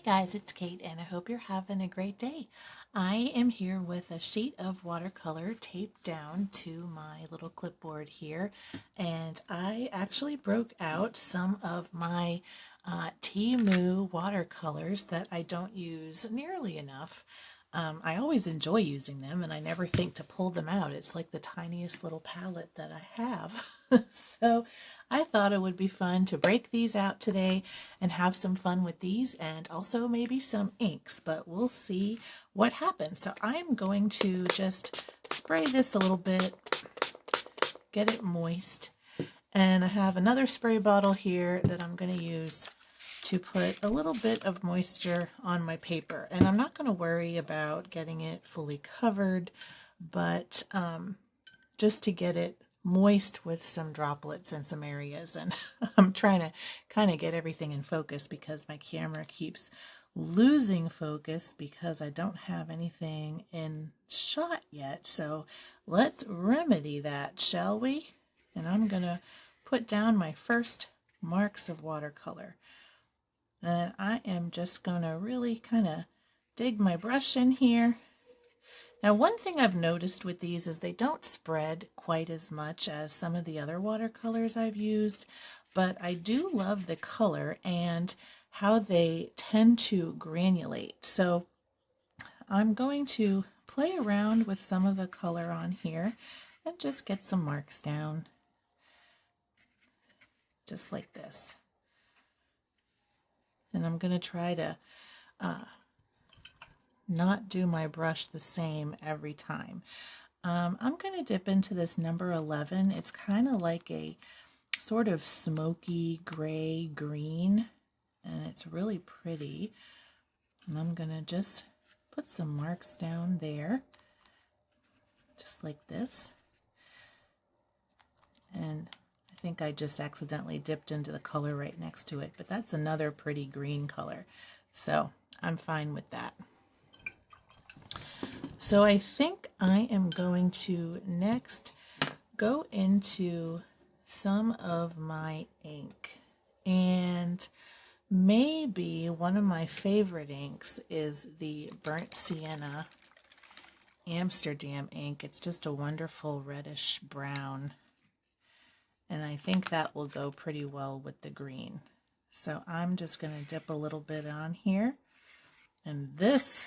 guys, it's Kate and I hope you're having a great day. I am here with a sheet of watercolor taped down to my little clipboard here, and I actually broke out some of my Timu watercolors that I don't use nearly enough. I always enjoy using them and I never think to pull them out. It's like the tiniest little palette that I have. So I thought it would be fun to break these out today and have some fun with these and also maybe some inks, but we'll see what happens. So I'm going to just spray this a little bit, get it moist. And I have another spray bottle here that I'm going to use to put a little bit of moisture on my paper. And I'm not going to worry about getting it fully covered, but just to get it moist with some droplets in some areas. And I'm trying to kind of get everything in focus because my camera keeps losing focus because I don't have anything in shot yet. So let's remedy that, shall we? And I'm going to put down my first marks of watercolor. And I am just going to really kind of dig my brush in here. Now, one thing I've noticed with these is they don't spread quite as much as some of the other watercolors I've used, but I do love the color and how they tend to granulate. So I'm going to play around with some of the color on here and just get some marks down, just like this. And I'm going to try to not do my brush the same every time. I'm going to dip into this number 11. It's kind of like a sort of smoky gray green, and it's really pretty. And I'm going to just put some marks down there, just like this. And I think I just accidentally dipped into the color right next to it, but that's another pretty green color. So I'm fine with that. So I think I am going to next go into some of my ink. And maybe one of my favorite inks is the Burnt Sienna Amsterdam ink. It's just a wonderful reddish brown. And I think that will go pretty well with the green. So I'm just going to dip a little bit on here. And this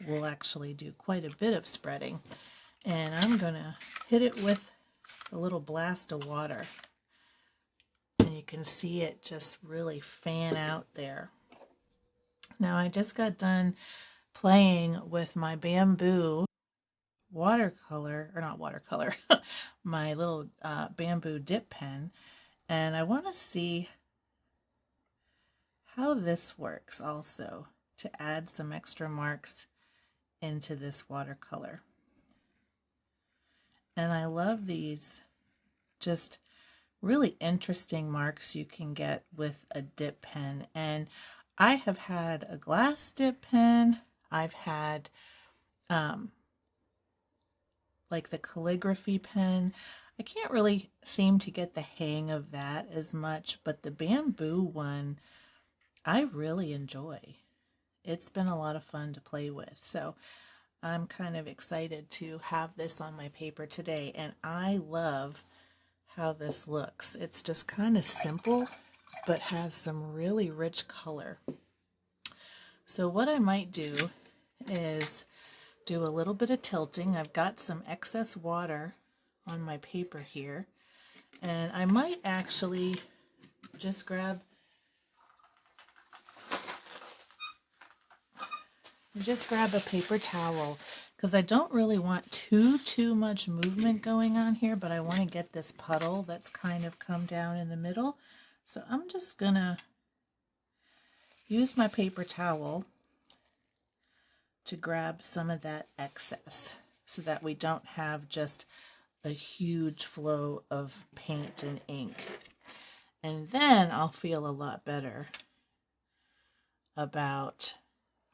will actually do quite a bit of spreading. And I'm going to hit it with a little blast of water. And you can see it just really fan out there. Now I just got done playing with my bamboo watercolor, or not watercolor, my little bamboo dip pen, and I want to see how this works also to add some extra marks into this watercolor. And I love these just really interesting marks you can get with a dip pen. And I have had a glass dip pen. I've had like the calligraphy pen. I can't really seem to get the hang of that as much, but the bamboo one I really enjoy. It's been a lot of fun to play with. So I'm kind of excited to have this on my paper today, and I love how this looks. It's just kind of simple, but has some really rich color. So what I might do is do a little bit of tilting. I've got some excess water on my paper here, and I might actually just grab a paper towel, because I don't really want too much movement going on here, but I want to get this puddle that's kind of come down in the middle. So I'm just gonna use my paper towel to grab some of that excess so that we don't have just a huge flow of paint and ink. And then I'll feel a lot better about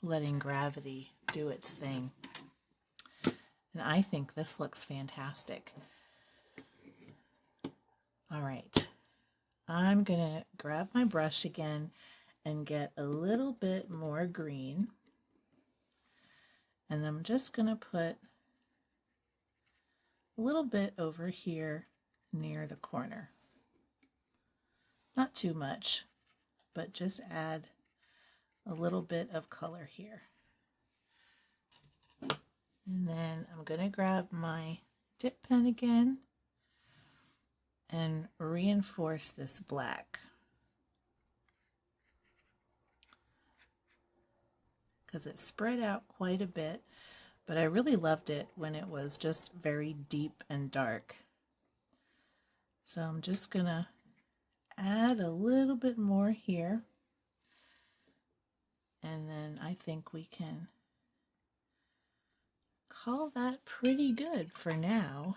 letting gravity do its thing. And I think this looks fantastic. All right, I'm gonna grab my brush again and get a little bit more green. And I'm just going to put a little bit over here near the corner. Not too much, but just add a little bit of color here. And then I'm going to grab my dip pen again and reinforce this black, because it spread out quite a bit, but I really loved it when it was just very deep and dark. So I'm just going to add a little bit more here, and then I think we can call that pretty good for now.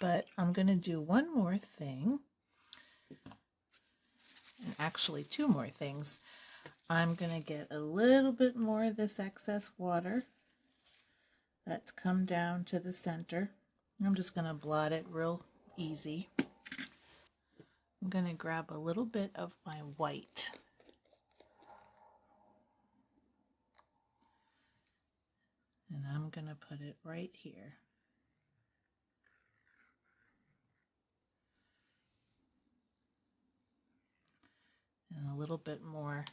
But I'm going to do one more thing, and actually two more things. I'm going to get a little bit more of this excess water that's come down to the center. I'm just going to blot it real easy. I'm going to grab a little bit of my white. And I'm going to put it right here. And a little bit more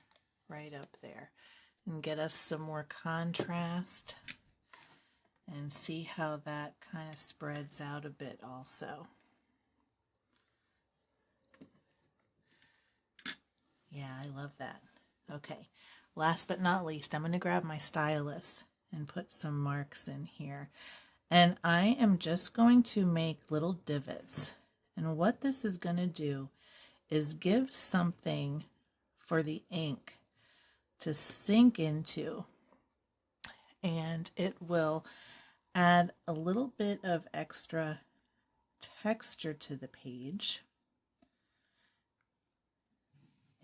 right up there. And get us some more contrast. And see how that kind of spreads out a bit also. Yeah, I love that. Okay, last but not least, I'm going to grab my stylus and put some marks in here. And I am just going to make little divots. And what this is going to do is give something for the ink to sink into. And it will add a little bit of extra texture to the page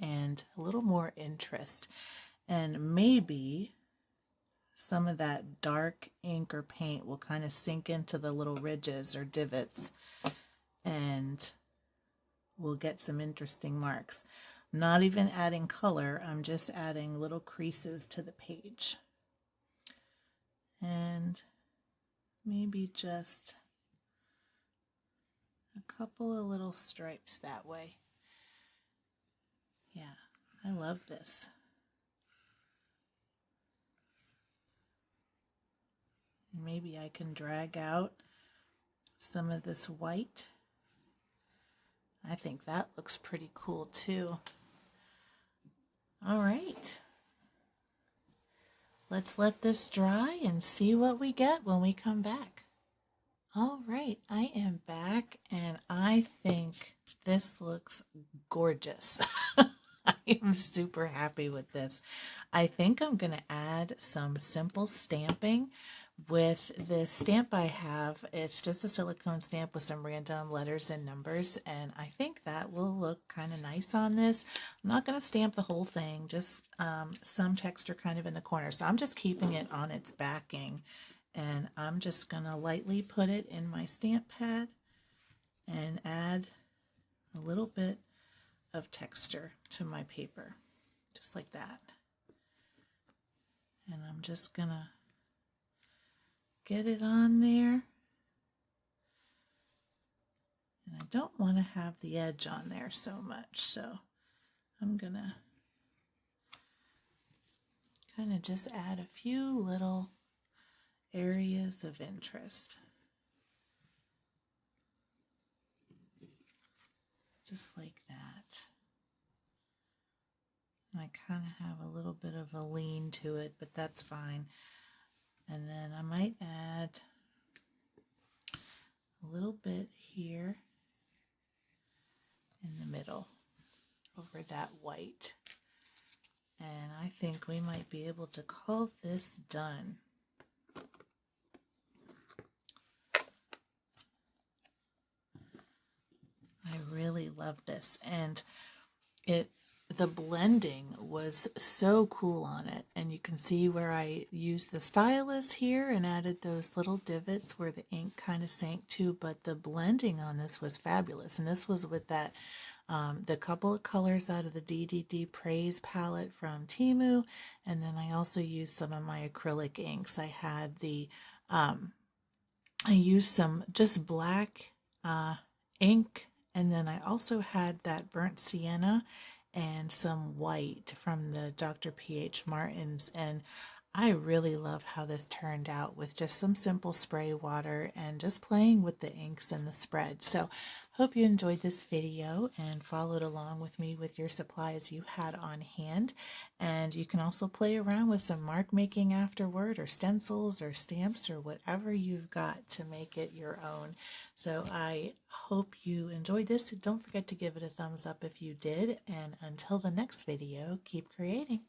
and a little more interest, and maybe some of that dark ink or paint will kind of sink into the little ridges or divots, and we'll get some interesting marks. I'm not even adding color, I'm just adding little creases to the page. And maybe just a couple of little stripes that way. Yeah, I love this. Maybe I can drag out some of this white. I think that looks pretty cool too. All right. Let's let this dry and see what we get when we come back. All right, I am back and I think this looks gorgeous. I am super happy with this. I think I'm going to add some simple stamping with this stamp I have. It's just a silicone stamp with some random letters and numbers, and I think that will look kind of nice on this. I'm not going to stamp the whole thing, just some texture kind of in the corner. So I'm just keeping it on its backing, and I'm just going to lightly put it in my stamp pad and add a little bit of texture to my paper, just like that. And I'm just going to get it on there. And I don't want to have the edge on there so much, so I'm going to kind of just add a few little areas of interest. Just like that. And I kind of have a little bit of a lean to it, but that's fine. And then I might add a little bit here in the middle over that white. And I think we might be able to call this done. I really love this, and the blending was so cool on it, and you can see where I used the stylus here and added those little divots where the ink kind of sank to, but the blending on this was fabulous, and this was with that the couple of colors out of the DDD Praise palette from Temu, and then I also used some of my acrylic inks. I used some just black ink, and then I also had that burnt sienna and some white from the Dr. P.H. Martin's, and I really love how this turned out with just some simple spray water and just playing with the inks and the spread. So hope you enjoyed this video and followed along with me with your supplies you had on hand. And you can also play around with some mark making afterward, or stencils or stamps or whatever you've got to make it your own. So I hope you enjoyed this. Don't forget to give it a thumbs up if you did. And until the next video, keep creating.